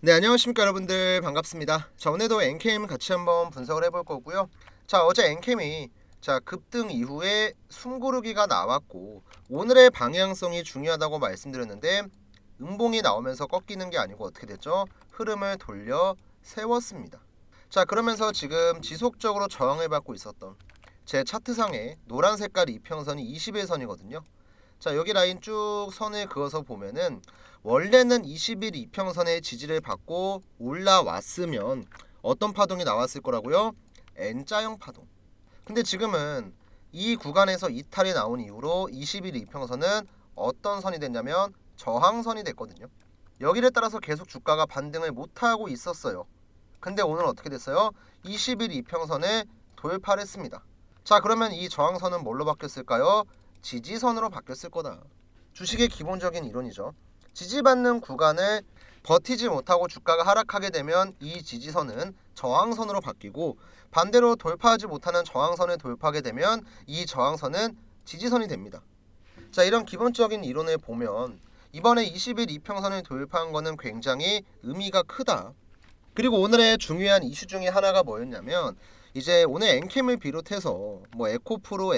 네, 안녕하십니까 여러분들, 반갑습니다. 자, 오늘도 엔캠 같이 한번 분석을 해볼 거고요. 자, 어제 엔캠이 급등 이후에 숨고르기가 나왔고 오늘의 방향성이 중요하다고 말씀드렸는데 음봉이 나오면서 꺾이는 게 아니고 어떻게 됐죠? 흐름을 돌려 세웠습니다. 자, 그러면서 지금 지속적으로 저항을 받고 있었던 제 차트상에 노란 색깔 이평선이 20일선이거든요. 자, 여기 라인 쭉 선을 그어서 보면은 원래는 20일 이평선의 지지를 받고 올라왔으면 어떤 파동이 나왔을 거라고요? N자형 파동. 근데 지금은 이 구간에서 이탈이 나온 이후로 20일 이평선은 어떤 선이 됐냐면 저항선이 됐거든요. 여기를 따라서 계속 주가가 반등을 못하고 있었어요. 근데 오늘 어떻게 됐어요? 20일 이평선을 돌파를 했습니다. 자, 그러면 이 저항선은 뭘로 바뀌었을까요? 지지선으로 바뀌었을 거다. 주식의 기본적인 이론이죠. 지지받는 구간을 버티지 못하고 주가가 하락하게 되면 이 지지선은 저항선으로 바뀌고 반대로 돌파하지 못하는 저항선을 돌파하게 되면 이 저항선은 지지선이 됩니다. 자, 이런 기본적인 이론을 보면 이번에 20일 이평선을 돌파한 거는 굉장히 의미가 크다. 그리고 오늘의 중요한 이슈 중에 하나가 뭐였냐면 이제 오늘 엔캠을 비롯해서 에코프로,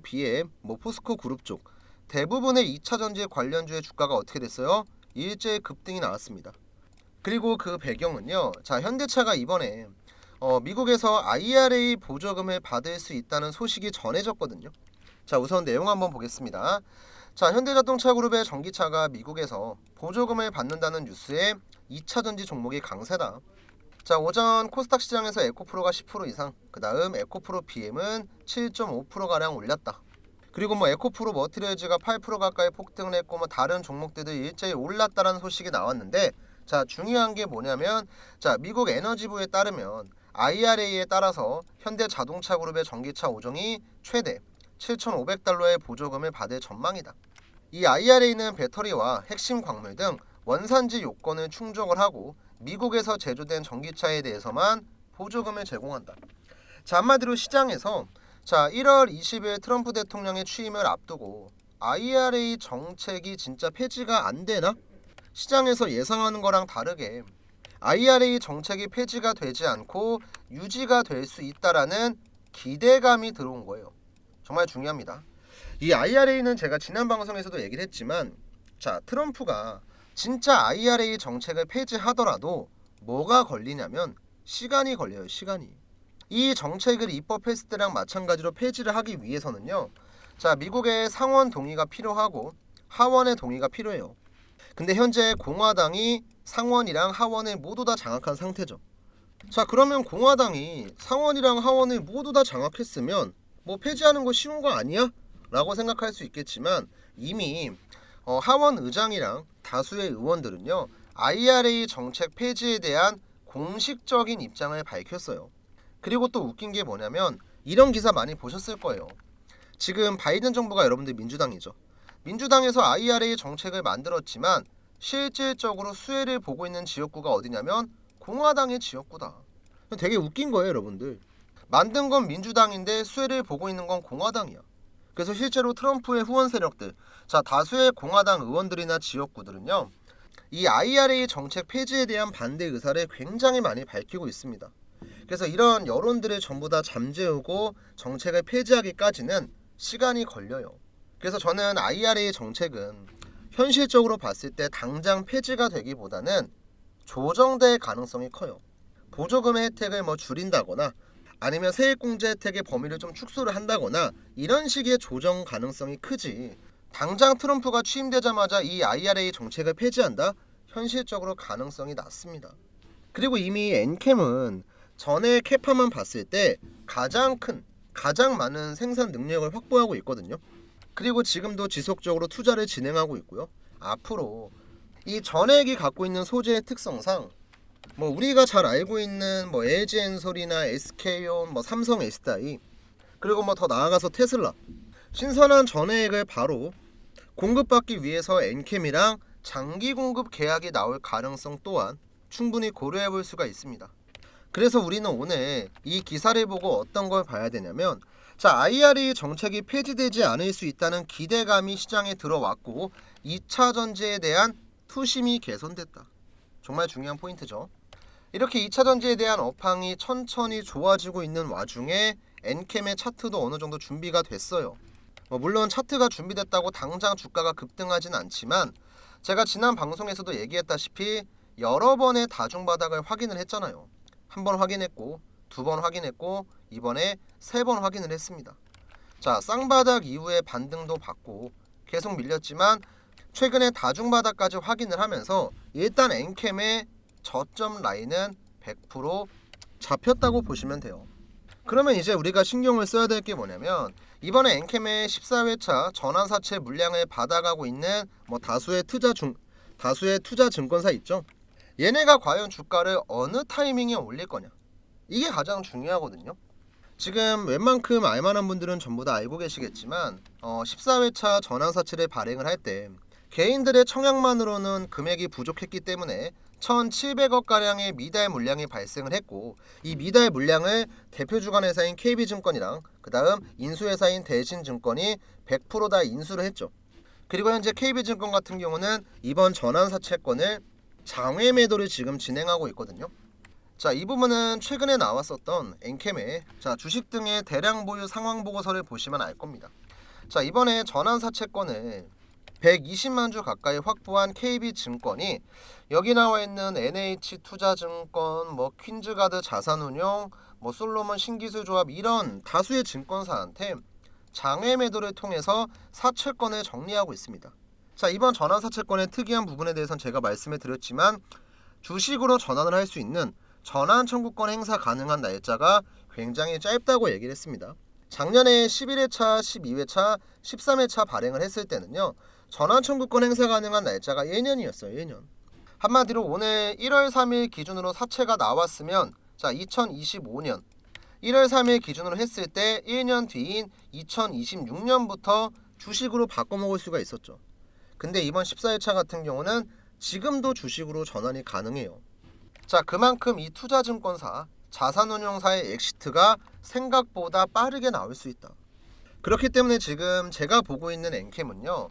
BM, 포스코 그룹 쪽 대부분의 2차 전지 관련주의 주가가 어떻게 됐어요? 일제히 급등이 나왔습니다. 그리고 그 배경은요. 자, 현대차가 이번에 미국에서 IRA 보조금을 받을 수 있다는 소식이 전해졌거든요. 자, 우선 내용 한번 보겠습니다. 자, 현대자동차 그룹의 전기차가 미국에서 보조금을 받는다는 뉴스에 2차 전지 종목이 강세다. 자, 오전 코스닥 시장에서 에코프로가 10% 이상, 그 다음 에코프로 BM은 7.5%가량 올렸다. 그리고 에코프로 머티리얼즈가 8% 가까이 폭등을 했고 다른 종목들도 일제히 올랐다는 소식이 나왔는데, 자, 중요한 게 뭐냐면 미국 에너지부에 따르면 IRA에 따라서 현대자동차 그룹의 전기차 5종이 최대 7,500달러의 보조금을 받을 전망이다. 이 IRA는 배터리와 핵심 광물 등 원산지 요건을 충족을 하고 미국에서 제조된 전기차에 대해서만 보조금을 제공한다. 자, 한마디로 시장에서 1월 20일 트럼프 대통령의 취임을 앞두고 IRA 정책이 진짜 폐지가 안 되나? 시장에서 예상하는 거랑 다르게 IRA 정책이 폐지가 되지 않고 유지가 될 수 있다라는 기대감이 들어온 거예요. 정말 중요합니다. 이 IRA는 제가 지난 방송에서도 얘기를 했지만 트럼프가 진짜 IRA 정책을 폐지하더라도 뭐가 걸리냐면 시간이 걸려요. 시간이. 이 정책을 입법했을 때랑 마찬가지로 폐지를 하기 위해서는요. 미국의 상원 동의가 필요하고 하원의 동의가 필요해요. 근데 현재 공화당이 상원이랑 하원을 모두 다 장악한 상태죠. 자, 그러면 공화당이 상원이랑 하원을 모두 다 장악했으면 폐지하는 거 쉬운 거 아니야? 라고 생각할 수 있겠지만 이미 하원 의장이랑 다수의 의원들은요. IRA 정책 폐지에 대한 공식적인 입장을 밝혔어요. 그리고 또 웃긴 게 뭐냐면 이런 기사 많이 보셨을 거예요. 지금 바이든 정부가 여러분들 민주당이죠. 민주당에서 IRA 정책을 만들었지만 실질적으로 수혜를 보고 있는 지역구가 어디냐면 공화당의 지역구다. 되게 웃긴 거예요, 여러분들. 만든 건 민주당인데 수혜를 보고 있는 건 공화당이야. 그래서 실제로 트럼프의 후원 세력들, 다수의 공화당 의원들이나 지역구들은요, 이 IRA 정책 폐지에 대한 반대 의사를 굉장히 많이 밝히고 있습니다. 그래서 이런 여론들을 전부 다 잠재우고 정책을 폐지하기까지는 시간이 걸려요. 그래서 저는 IRA 정책은 현실적으로 봤을 때 당장 폐지가 되기보다는 조정될 가능성이 커요. 보조금의 혜택을 줄인다거나 아니면 세액공제 혜택의 범위를 좀 축소를 한다거나 이런 식의 조정 가능성이 크지, 당장 트럼프가 취임되자마자 이 IRA 정책을 폐지한다? 현실적으로 가능성이 낮습니다. 그리고 이미 엔캠은 전에 캐파만 봤을 때 가장 많은 생산 능력을 확보하고 있거든요. 그리고 지금도 지속적으로 투자를 진행하고 있고요. 앞으로 이 전액이 갖고 있는 소재의 특성상 우리가 잘 알고 있는 LG엔솔이나 SK온, 삼성 SDI, 그리고 더 나아가서 테슬라, 신선한 전해액을 바로 공급받기 위해서 엔캠이랑 장기 공급 계약이 나올 가능성 또한 충분히 고려해 볼 수가 있습니다. 그래서 우리는 오늘 이 기사를 보고 어떤 걸 봐야 되냐면 IRA 정책이 폐지되지 않을 수 있다는 기대감이 시장에 들어왔고 2차 전지에 대한 투심이 개선됐다. 정말 중요한 포인트죠. 이렇게 2차 전지에 대한 업황이 천천히 좋아지고 있는 와중에 엔캠의 차트도 어느 정도 준비가 됐어요. 물론 차트가 준비됐다고 당장 주가가 급등하진 않지만 제가 지난 방송에서도 얘기했다시피 여러 번의 다중바닥을 확인을 했잖아요. 한 번 확인했고, 두 번 확인했고, 이번에 세 번 확인을 했습니다. 자, 쌍바닥 이후에 반등도 받고 계속 밀렸지만 최근에 다중바닥까지 확인을 하면서 일단 엔캠의 저점 라인은 100% 잡혔다고 보시면 돼요. 그러면 이제 우리가 신경을 써야 될 게 뭐냐면 이번에 엔캠의 14회차 전환사채 물량을 받아가고 있는 다수의 투자 증권사 있죠. 얘네가 과연 주가를 어느 타이밍에 올릴 거냐, 이게 가장 중요하거든요. 지금 웬만큼 알만한 분들은 전부 다 알고 계시겠지만 14회차 전환사채를 발행을 할 때 개인들의 청약만으로는 금액이 부족했기 때문에 1,700억가량의 미달 물량이 발생을 했고, 이 미달 물량을 대표주관회사인 KB증권이랑 그 다음 인수회사인 대신증권이 100% 다 인수를 했죠. 그리고 현재 KB증권 같은 경우는 이번 전환사채권을 장외 매도를 지금 진행하고 있거든요. 자, 이 부분은 최근에 나왔었던 엔캠의 주식 등의 대량 보유 상황 보고서를 보시면 알 겁니다. 자, 이번에 전환사채권을 120만 주 가까이 확보한 KB증권이 여기 나와 있는 NH투자증권, 퀸즈가드 자산운용, 솔로몬 신기술조합 이런 다수의 증권사한테 장외 매도를 통해서 사채권을 정리하고 있습니다. 자, 이번 전환사채권의 특이한 부분에 대해서는 제가 말씀을 드렸지만 주식으로 전환을 할 수 있는 전환 청구권 행사 가능한 날짜가 굉장히 짧다고 얘기를 했습니다. 작년에 11회차, 12회차, 13회차 발행을 했을 때는요, 전환 청구권 행사 가능한 날짜가 1년이었어요. 1년. 한마디로 오늘 1월 3일 기준으로 사채가 나왔으면 2025년 1월 3일 기준으로 했을 때 1년 뒤인 2026년부터 주식으로 바꿔먹을 수가 있었죠. 근데 이번 14회차 같은 경우는 지금도 주식으로 전환이 가능해요. 자, 그만큼 이 투자증권사, 자산운용사의 엑시트가 생각보다 빠르게 나올 수 있다. 그렇기 때문에 지금 제가 보고 있는 엔캠은요,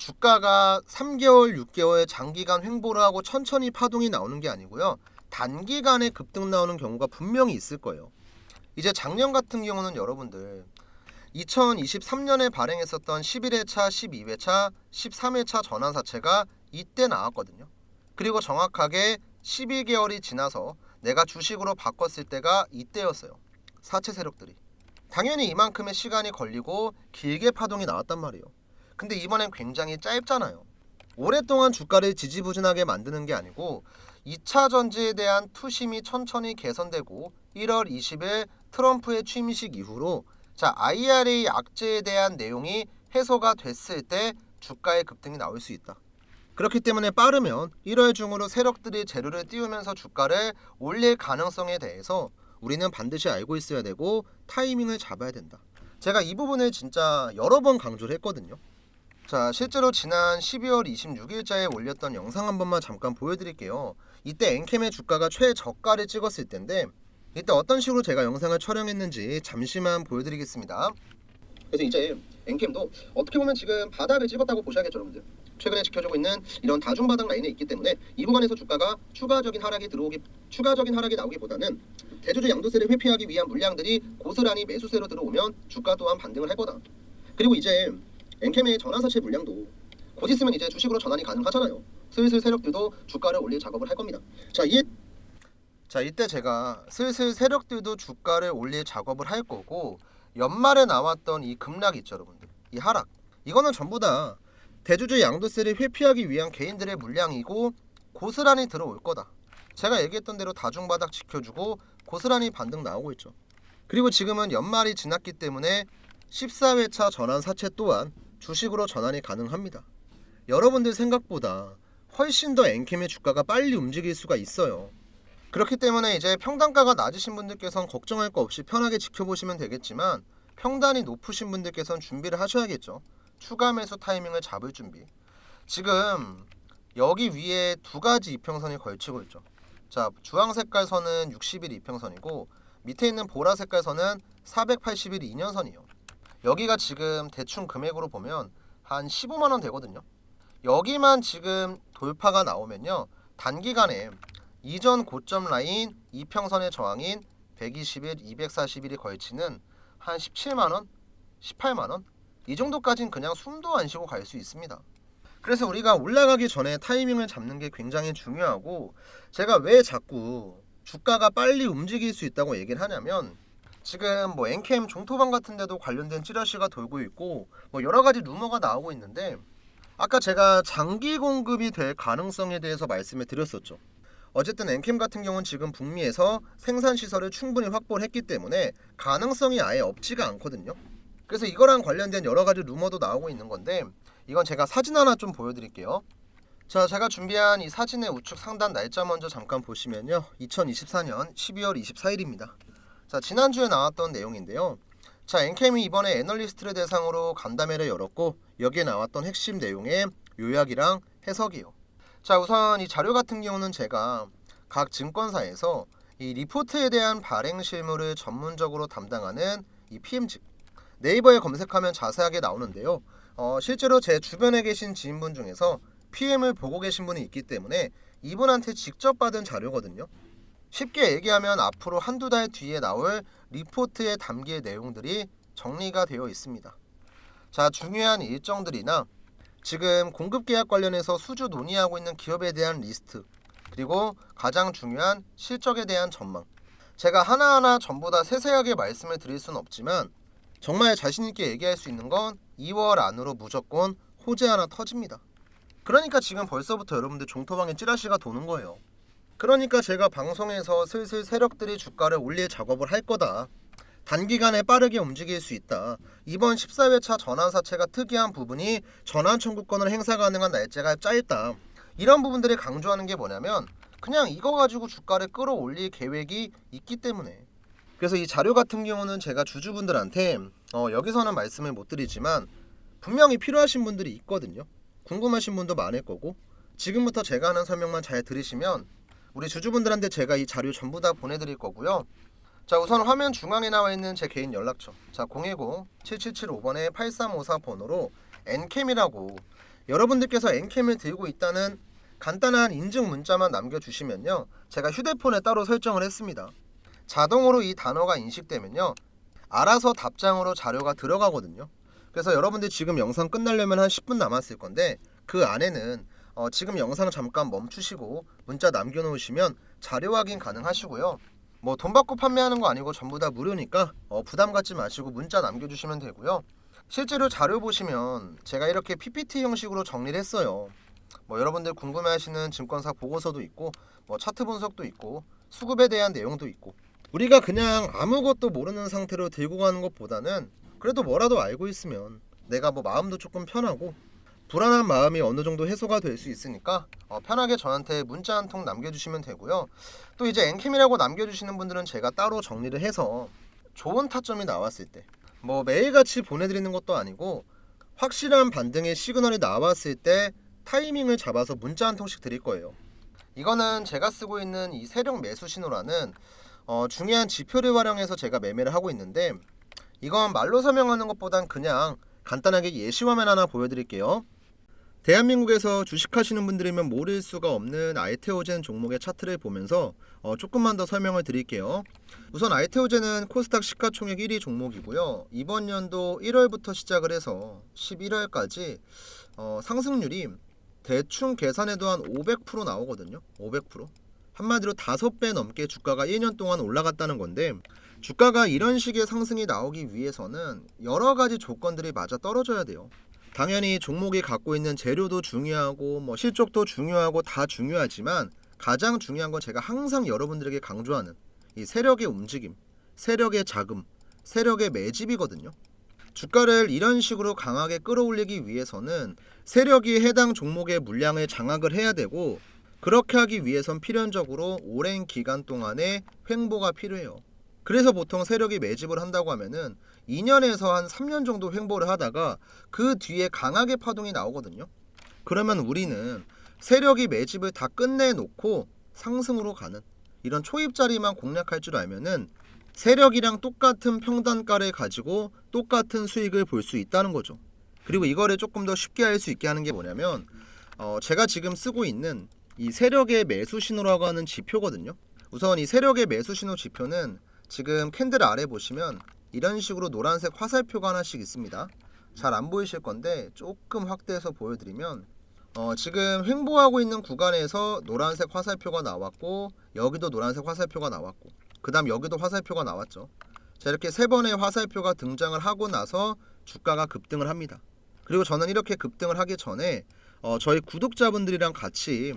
주가가 3개월, 6개월 장기간 횡보를 하고 천천히 파동이 나오는 게 아니고요, 단기간에 급등 나오는 경우가 분명히 있을 거예요. 이제 작년 같은 경우는 여러분들 2023년에 발행했었던 11회차, 12회차, 13회차 전환사채가 이때 나왔거든요. 그리고 정확하게 12개월이 지나서 내가 주식으로 바꿨을 때가 이때였어요. 사채 세력들이. 당연히 이만큼의 시간이 걸리고 길게 파동이 나왔단 말이에요. 근데 이번엔 굉장히 짧잖아요. 오랫동안 주가를 지지부진하게 만드는 게 아니고 2차 전지에 대한 투심이 천천히 개선되고 1월 20일 트럼프의 취임식 이후로 IRA 악재에 대한 내용이 해소가 됐을 때 주가의 급등이 나올 수 있다. 그렇기 때문에 빠르면 1월 중으로 세력들이 재료를 띄우면서 주가를 올릴 가능성에 대해서 우리는 반드시 알고 있어야 되고 타이밍을 잡아야 된다. 제가 이 부분을 진짜 여러 번 강조를 했거든요. 자, 실제로 지난 12월 26일자에 올렸던 영상 한 번만 잠깐 보여드릴게요. 이때 엔캠의 주가가 최저가를 찍었을 텐데 이때 어떤 식으로 제가 영상을 촬영했는지 잠시만 보여드리겠습니다. 그래서 이제 엔캠도 어떻게 보면 지금 바닥을 찍었다고 보셔야겠죠, 여러분들. 최근에 지켜주고 있는 이런 다중바닥 라인에 있기 때문에 이 구간에서 주가가 추가적인 하락이 나오기보다는 대주주 양도세를 회피하기 위한 물량들이 고스란히 매수세로 들어오면 주가 또한 반등을 할 거다. 그리고 이제 엔캠의 전환사채 물량도 곧 있으면 이제 주식으로 전환이 가능하잖아요. 슬슬 세력들도 주가를 올릴 작업을 할 겁니다. 자, 이때 제가 슬슬 세력들도 주가를 올릴 작업을 할 거고, 연말에 나왔던 이 급락 있죠, 여러분들. 이 하락. 이거는 전부 다 대주주 양도세를 회피하기 위한 개인들의 물량이고 고스란히 들어올 거다. 제가 얘기했던 대로 다중바닥 지켜주고 고스란히 반등 나오고 있죠. 그리고 지금은 연말이 지났기 때문에 14회차 전환 사채 또한 주식으로 전환이 가능합니다. 여러분들 생각보다 훨씬 더 엔캠의 주가가 빨리 움직일 수가 있어요. 그렇기 때문에 이제 평단가가 낮으신 분들께서는 걱정할 거 없이 편하게 지켜보시면 되겠지만, 평단이 높으신 분들께서는 준비를 하셔야겠죠. 추가 매수 타이밍을 잡을 준비. 지금 여기 위에 두 가지 이평선이 걸치고 있죠. 자, 주황 색깔 선은 60일 이평선이고 밑에 있는 보라 색깔 선은 480일 2년선이에요. 여기가 지금 대충 금액으로 보면 한 15만원 되거든요. 여기만 지금 돌파가 나오면요, 단기간에 이전 고점 라인 이평선의 저항인 120일, 240일이 걸치는 한 17만원, 18만원 이 정도까지는 그냥 숨도 안 쉬고 갈 수 있습니다. 그래서 우리가 올라가기 전에 타이밍을 잡는 게 굉장히 중요하고, 제가 왜 자꾸 주가가 빨리 움직일 수 있다고 얘기를 하냐면, 지금 뭐 엔캠 종토방 같은 데도 관련된 찌라시가 돌고 있고 뭐 여러 가지 루머가 나오고 있는데, 아까 제가 장기 공급이 될 가능성에 대해서 말씀을 드렸었죠. 어쨌든 엔캠 같은 경우는 지금 북미에서 생산 시설을 충분히 확보를 했기 때문에 가능성이 아예 없지가 않거든요. 그래서 이거랑 관련된 여러 가지 루머도 나오고 있는 건데, 이건 제가 사진 하나 좀 보여드릴게요. 자, 제가 준비한 이 사진의 우측 상단 날짜 먼저 잠깐 보시면요, 2024년 12월 24일입니다. 자, 지난주에 나왔던 내용인데요. 자, 엔캠이 이번에 애널리스트를 대상으로 간담회를 열었고, 여기에 나왔던 핵심 내용의 요약이랑 해석이요. 자, 우선 이 자료 같은 경우는 제가 각 증권사에서 이 리포트에 대한 발행 실무를 전문적으로 담당하는 이 PM직, 네이버에 검색하면 자세하게 나오는데요. 실제로 제 주변에 계신 지인분 중에서 PM을 보고 계신 분이 있기 때문에 이분한테 직접 받은 자료거든요. 쉽게 얘기하면 앞으로 한두 달 뒤에 나올 리포트에 담길 내용들이 정리가 되어 있습니다. 자, 중요한 일정들이나 지금 공급 계약 관련해서 수주 논의하고 있는 기업에 대한 리스트, 그리고 가장 중요한 실적에 대한 전망. 제가 하나하나 전부 다 세세하게 말씀을 드릴 수는 없지만, 정말 자신있게 얘기할 수 있는 건 2월 안으로 무조건 호재 하나 터집니다. 그러니까 지금 벌써부터 여러분들 종토방에 찌라시가 도는 거예요. 그러니까 제가 방송에서 슬슬 세력들이 주가를 올릴 작업을 할 거다, 단기간에 빠르게 움직일 수 있다, 이번 14회차 전환사채가 특이한 부분이 전환 청구권을 행사 가능한 날짜가 짧다, 이런 부분들을 강조하는 게 뭐냐면, 그냥 이거 가지고 주가를 끌어올릴 계획이 있기 때문에. 그래서 이 자료 같은 경우는 제가 주주분들한테 여기서는 말씀을 못 드리지만 분명히 필요하신 분들이 있거든요. 궁금하신 분도 많을 거고, 지금부터 제가 하는 설명만 잘 들으시면 우리 주주분들한테 제가 이 자료 전부 다 보내드릴 거고요. 자, 우선 화면 중앙에 나와 있는 제 개인 연락처, 자 010-7775번에 8354 번호로 엔캠이라고, 여러분들께서 엔캠을 들고 있다는 간단한 인증 문자만 남겨주시면요, 제가 휴대폰에 따로 설정을 했습니다. 자동으로 이 단어가 인식되면요, 알아서 답장으로 자료가 들어가거든요. 그래서 여러분들 지금 영상 끝나려면 한 10분 남았을 건데, 그 안에는 지금 영상 잠깐 멈추시고 문자 남겨놓으시면 자료 확인 가능하시고요. 뭐 돈 받고 판매하는 거 아니고 전부 다 무료니까 부담 갖지 마시고 문자 남겨주시면 되고요. 실제로 자료 보시면 제가 이렇게 PPT 형식으로 정리를 했어요. 뭐 여러분들 궁금해하시는 증권사 보고서도 있고, 뭐 차트 분석도 있고, 수급에 대한 내용도 있고, 우리가 그냥 아무것도 모르는 상태로 들고 가는 것보다는 그래도 뭐라도 알고 있으면 내가 뭐 마음도 조금 편하고 불안한 마음이 어느 정도 해소가 될 수 있으니까 편하게 저한테 문자 한 통 남겨주시면 되고요. 또 이제 엔캠이라고 남겨주시는 분들은 제가 따로 정리를 해서 좋은 타점이 나왔을 때, 뭐 매일같이 보내드리는 것도 아니고 확실한 반등의 시그널이 나왔을 때 타이밍을 잡아서 문자 한 통씩 드릴 거예요. 이거는 제가 쓰고 있는 이 세력 매수 신호라는 중요한 지표를 활용해서 제가 매매를 하고 있는데, 이건 말로 설명하는 것보단 그냥 간단하게 예시 화면 하나 보여드릴게요. 대한민국에서 주식하시는 분들이면 모를 수가 없는 알테오젠 종목의 차트를 보면서 조금만 더 설명을 드릴게요. 우선 알테오젠은 코스닥 시가총액 1위 종목이고요. 이번 연도 1월부터 시작을 해서 11월까지 상승률이 대충 계산해도 한 500% 나오거든요. 500%. 한마디로 5배 넘게 주가가 1년 동안 올라갔다는 건데, 주가가 이런 식의 상승이 나오기 위해서는 여러 가지 조건들이 맞아 떨어져야 돼요. 당연히 종목이 갖고 있는 재료도 중요하고 뭐 실적도 중요하고 다 중요하지만, 가장 중요한 건 제가 항상 여러분들에게 강조하는 이 세력의 움직임, 세력의 자금, 세력의 매집이거든요. 주가를 이런 식으로 강하게 끌어올리기 위해서는 세력이 해당 종목의 물량을 장악을 해야 되고, 그렇게 하기 위해선 필연적으로 오랜 기간 동안의 횡보가 필요해요. 그래서 보통 세력이 매집을 한다고 하면은 2년에서 한 3년 정도 횡보를 하다가 그 뒤에 강하게 파동이 나오거든요. 그러면 우리는 세력이 매집을 다 끝내놓고 상승으로 가는 이런 초입자리만 공략할 줄 알면은 세력이랑 똑같은 평단가를 가지고 똑같은 수익을 볼 수 있다는 거죠. 그리고 이거를 조금 더 쉽게 할 수 있게 하는 게 뭐냐면 제가 지금 쓰고 있는 이 세력의 매수 신호라고 하는 지표거든요. 우선 이 세력의 매수 신호 지표는 지금 캔들 아래 보시면 이런 식으로 노란색 화살표가 하나씩 있습니다. 잘 안 보이실 건데 조금 확대해서 보여드리면 지금 횡보하고 있는 구간에서 노란색 화살표가 나왔고, 여기도 노란색 화살표가 나왔고, 그 다음 여기도 화살표가 나왔죠. 자, 이렇게 세 번의 화살표가 등장을 하고 나서 주가가 급등을 합니다. 그리고 저는 이렇게 급등을 하기 전에 저희 구독자분들이랑 같이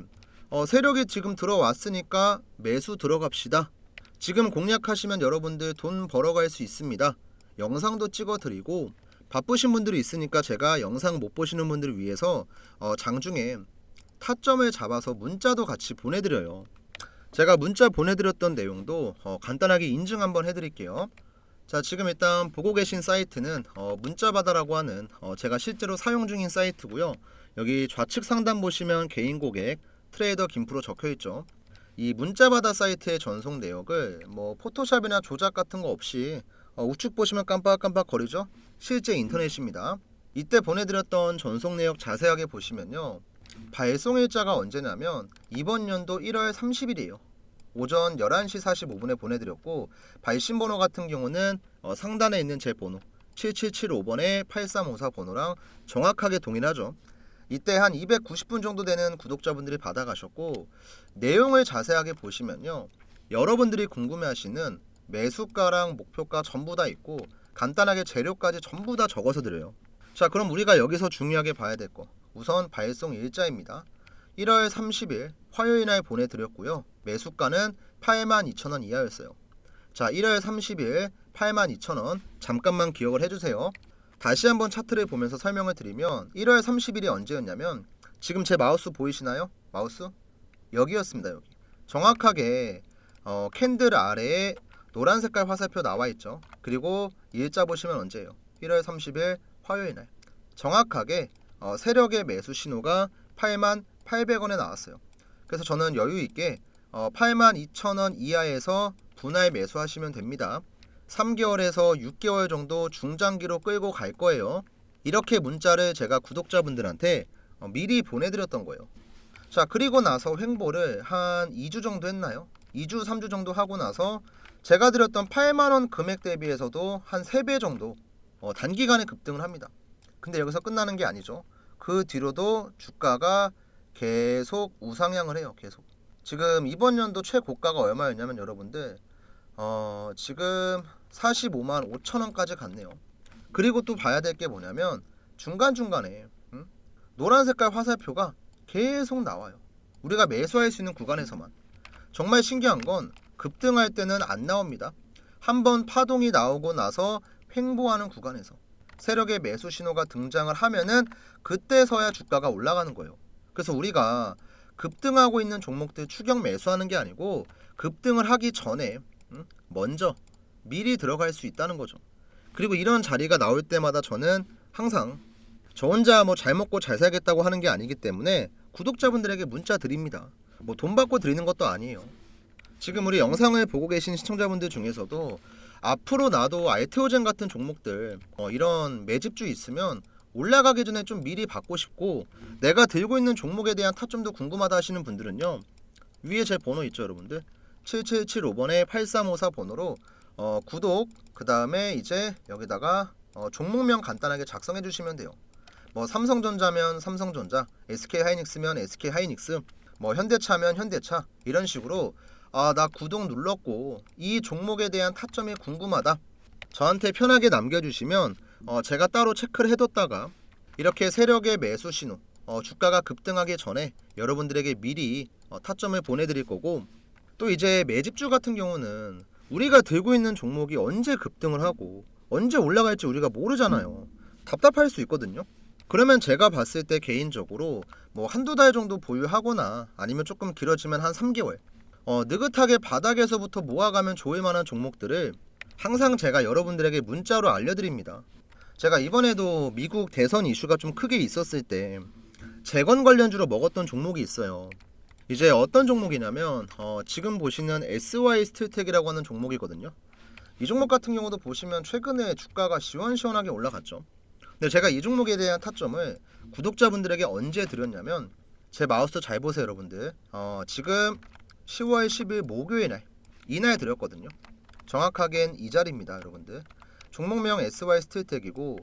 세력이 지금 들어왔으니까 매수 들어갑시다. 지금 공략하시면 여러분들 돈 벌어갈 수 있습니다. 영상도 찍어드리고, 바쁘신 분들이 있으니까 제가 영상 못 보시는 분들을 위해서 장중에 타점을 잡아서 문자도 같이 보내드려요. 제가 문자 보내드렸던 내용도 간단하게 인증 한번 해드릴게요. 자, 지금 일단 보고 계신 사이트는 문자바다라고 하는 제가 실제로 사용 중인 사이트고요. 여기 좌측 상단 보시면 개인 고객 트레이더 김프로 적혀있죠. 이 문자바다 사이트의 전송 내역을 뭐 포토샵이나 조작 같은 거 없이 우측 보시면 깜빡깜빡 거리죠. 실제 인터넷입니다. 이때 보내드렸던 전송 내역 자세하게 보시면요, 발송 일자가 언제냐면 이번 연도 1월 30일이에요. 오전 11시 45분에 보내드렸고, 발신 번호 같은 경우는 상단에 있는 제 번호 7775번에 8354 번호랑 정확하게 동일하죠. 이때 한 290분 정도 되는 구독자분들이 받아가셨고, 내용을 자세하게 보시면요, 여러분들이 궁금해하시는 매수가랑 목표가 전부 다 있고, 간단하게 재료까지 전부 다 적어서 드려요. 자, 그럼 우리가 여기서 중요하게 봐야 될 거, 우선 발송 일자입니다. 1월 30일 화요일 날 보내드렸고요. 매수가는 82,000원 이하였어요. 자, 1월 30일 82,000원 잠깐만 기억을 해주세요. 다시 한번 차트를 보면서 설명을 드리면 1월 30일이 언제였냐면, 지금 제 마우스 보이시나요? 마우스? 여기였습니다. 여기 정확하게 캔들 아래에 노란 색깔 화살표 나와 있죠. 그리고 일자 보시면 언제예요? 1월 30일 화요일 날 정확하게 세력의 매수 신호가 82,800원에 나왔어요. 그래서 저는 여유 있게 82,000원 이하에서 분할 매수하시면 됩니다. 3개월에서 6개월 정도 중장기로 끌고 갈 거예요. 이렇게 문자를 제가 구독자분들한테 미리 보내드렸던 거예요. 자, 그리고 나서 횡보를 한 2주 정도 했나요? 2주 3주 정도 하고 나서 제가 드렸던 8만원 금액 대비해서도 한 3배 정도 단기간에 급등을 합니다. 근데 여기서 끝나는 게 아니죠. 그 뒤로도 주가가 계속 우상향을 해요. 계속. 지금 이번 연도 최고가가 얼마였냐면 여러분들 지금 45만 5천원까지 갔네요. 그리고 또 봐야 될 게 뭐냐면 중간중간에 노란 색깔 화살표가 계속 나와요. 우리가 매수할 수 있는 구간에서만. 정말 신기한 건 급등할 때는 안 나옵니다. 한번 파동이 나오고 나서 횡보하는 구간에서 세력의 매수 신호가 등장을 하면은 그때서야 주가가 올라가는 거예요. 그래서 우리가 급등하고 있는 종목들 추격 매수하는 게 아니고 급등을 하기 전에 먼저 미리 들어갈 수 있다는 거죠. 그리고 이런 자리가 나올 때마다 저는 항상 저 혼자 뭐 잘 먹고 잘 살겠다고 하는 게 아니기 때문에 구독자분들에게 문자 드립니다. 뭐 돈 받고 드리는 것도 아니에요. 지금 우리 영상을 보고 계신 시청자분들 중에서도 앞으로 나도 알테오젠 같은 종목들 이런 매집주 있으면 올라가기 전에 좀 미리 받고 싶고, 내가 들고 있는 종목에 대한 타점도 궁금하다 하시는 분들은요, 위에 제 번호 있죠 여러분들, 7775번에 8354 번호로 구독, 그 다음에 이제 여기다가 종목명 간단하게 작성해 주시면 돼요. 뭐 삼성전자면 삼성전자, SK하이닉스면 SK하이닉스, 뭐 현대차면 현대차, 이런 식으로 나 구독 눌렀고 이 종목에 대한 타점이 궁금하다, 저한테 편하게 남겨주시면 제가 따로 체크를 해뒀다가 이렇게 세력의 매수 신호, 주가가 급등하기 전에 여러분들에게 미리 타점을 보내드릴 거고, 또 이제 매집주 같은 경우는 우리가 들고 있는 종목이 언제 급등을 하고 언제 올라갈지 우리가 모르잖아요. 답답할 수 있거든요. 그러면 제가 봤을 때 개인적으로 뭐 한두 달 정도 보유하거나 아니면 조금 길어지면 한 3개월 느긋하게 바닥에서부터 모아가면 좋을 만한 종목들을 항상 제가 여러분들에게 문자로 알려드립니다. 제가 이번에도 미국 대선 이슈가 좀 크게 있었을 때 재건 관련주로 먹었던 종목이 있어요. 이제 어떤 종목이냐면 지금 보시는 SY 스틸텍이라고 하는 종목이거든요. 이 종목 같은 경우도 보시면 최근에 주가가 시원시원하게 올라갔죠. 근데 제가 이 종목에 대한 타점을 구독자분들에게 언제 드렸냐면 제 마우스 잘 보세요 여러분들. 지금 10월 10일 목요일 날 이날 드렸거든요. 정확하게는 이 자리입니다 여러분들. 종목명 SY 스틸텍이고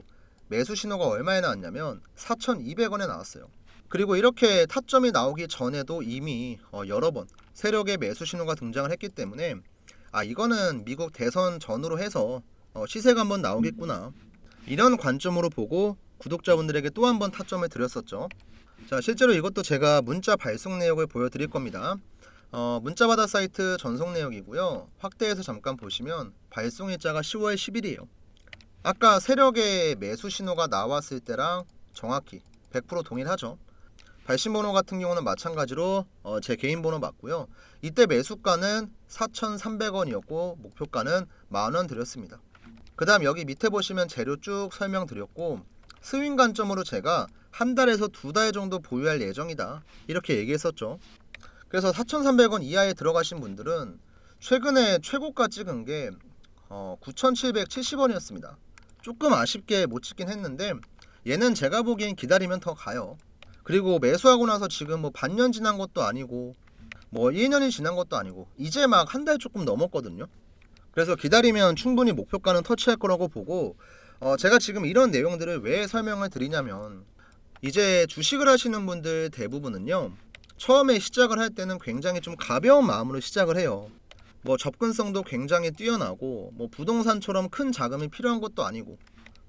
매수 신호가 얼마에 나왔냐면 4,200원에 나왔어요. 그리고 이렇게 타점이 나오기 전에도 이미 여러 번 세력의 매수 신호가 등장을 했기 때문에 이거는 미국 대선 전후로 해서 시세가 한번 나오겠구나, 이런 관점으로 보고 구독자분들에게 또 한 번 타점을 드렸었죠. 자, 실제로 이것도 제가 문자 발송 내역을 보여드릴 겁니다. 문자바다 사이트 전송 내역이고요. 확대해서 잠깐 보시면 발송 일자가 10월 10일이에요. 아까 세력의 매수 신호가 나왔을 때랑 정확히 100% 동일하죠. 발신 번호 같은 경우는 마찬가지로 제 개인 번호 맞고요. 이때 매수가는 4,300원이었고 목표가는 만원 드렸습니다. 그 다음 여기 밑에 보시면 재료 쭉 설명드렸고, 스윙 관점으로 제가 한 달에서 두 달 정도 보유할 예정이다, 이렇게 얘기했었죠. 그래서 4,300원 이하에 들어가신 분들은 최근에 최고가 찍은 게 9,770원이었습니다. 조금 아쉽게 못 찍긴 했는데 얘는 제가 보기엔 기다리면 더 가요. 그리고 매수하고 나서 지금 뭐 반년 지난 것도 아니고 뭐 1년이 지난 것도 아니고 이제 막 한 달 조금 넘었거든요. 그래서 기다리면 충분히 목표가는 터치할 거라고 보고, 제가 지금 이런 내용들을 왜 설명을 드리냐면, 이제 주식을 하시는 분들 대부분은요, 처음에 시작을 할 때는 굉장히 좀 가벼운 마음으로 시작을 해요. 뭐 접근성도 굉장히 뛰어나고 뭐 부동산처럼 큰 자금이 필요한 것도 아니고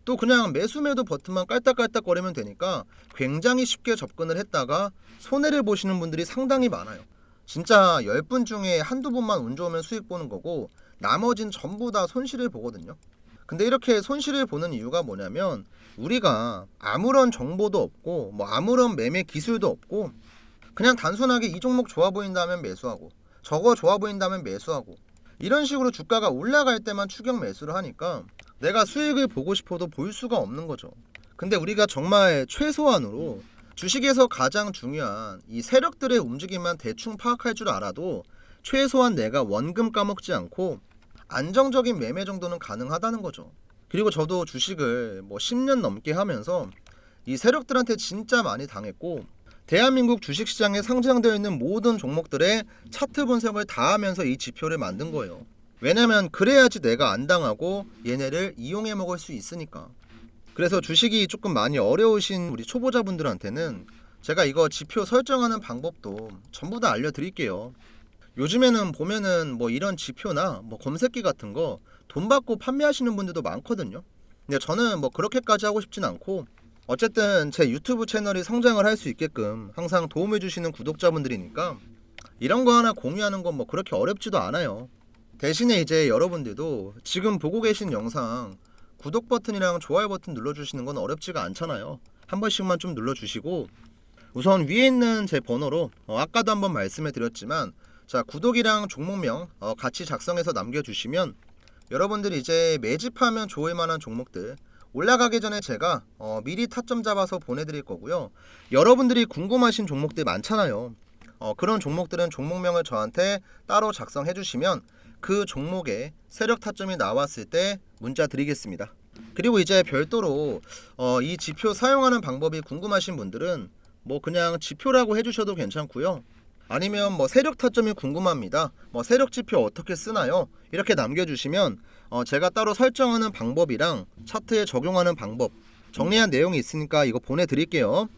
또 그냥 매수매도 버튼만 깔딱깔딱 거리면 되니까 굉장히 쉽게 접근을 했다가 손해를 보시는 분들이 상당히 많아요. 진짜 10분 중에 한두 분만 운 좋으면 수익 보는 거고 나머진 전부 다 손실을 보거든요. 근데 이렇게 손실을 보는 이유가 뭐냐면, 우리가 아무런 정보도 없고 뭐 아무런 매매 기술도 없고 그냥 단순하게 이 종목 좋아 보인다면 매수하고 저거 좋아 보인다면 매수하고 이런 식으로 주가가 올라갈 때만 추격 매수를 하니까 내가 수익을 보고 싶어도 볼 수가 없는 거죠. 근데 우리가 정말 최소한으로 주식에서 가장 중요한 이 세력들의 움직임만 대충 파악할 줄 알아도 최소한 내가 원금 까먹지 않고 안정적인 매매 정도는 가능하다는 거죠. 그리고 저도 주식을 뭐 10년 넘게 하면서 이 세력들한테 진짜 많이 당했고, 대한민국 주식시장에 상장되어 있는 모든 종목들의 차트 분석을 다 하면서 이 지표를 만든 거예요. 왜냐면 그래야지 내가 안 당하고 얘네를 이용해 먹을 수 있으니까. 그래서 주식이 조금 많이 어려우신 우리 초보자분들한테는 제가 이거 지표 설정하는 방법도 전부 다 알려드릴게요. 요즘에는 보면은 뭐 이런 지표나 뭐 검색기 같은 거 돈 받고 판매하시는 분들도 많거든요. 근데 저는 뭐 그렇게까지 하고 싶진 않고, 어쨌든 제 유튜브 채널이 성장을 할 수 있게끔 항상 도움을 주시는 구독자분들이니까 이런 거 하나 공유하는 건 뭐 그렇게 어렵지도 않아요. 대신에 이제 여러분들도 지금 보고 계신 영상 구독 버튼이랑 좋아요 버튼 눌러주시는 건 어렵지가 않잖아요. 한 번씩만 좀 눌러주시고, 우선 위에 있는 제 번호로 아까도 한번 말씀해 드렸지만, 자, 구독이랑 종목명 같이 작성해서 남겨주시면 여러분들이 이제 매집하면 좋을 만한 종목들 올라가기 전에 제가 미리 타점 잡아서 보내드릴 거고요. 여러분들이 궁금하신 종목들 많잖아요. 그런 종목들은 종목명을 저한테 따로 작성해 주시면 그 종목에 세력 타점이 나왔을 때 문자 드리겠습니다. 그리고 이제 별도로 이 지표 사용하는 방법이 궁금하신 분들은 뭐 그냥 지표라고 해주셔도 괜찮고요. 아니면 뭐 세력 타점이 궁금합니다, 뭐 세력 지표 어떻게 쓰나요? 이렇게 남겨주시면 제가 따로 설정하는 방법이랑 차트에 적용하는 방법 정리한 내용이 있으니까 이거 보내드릴게요.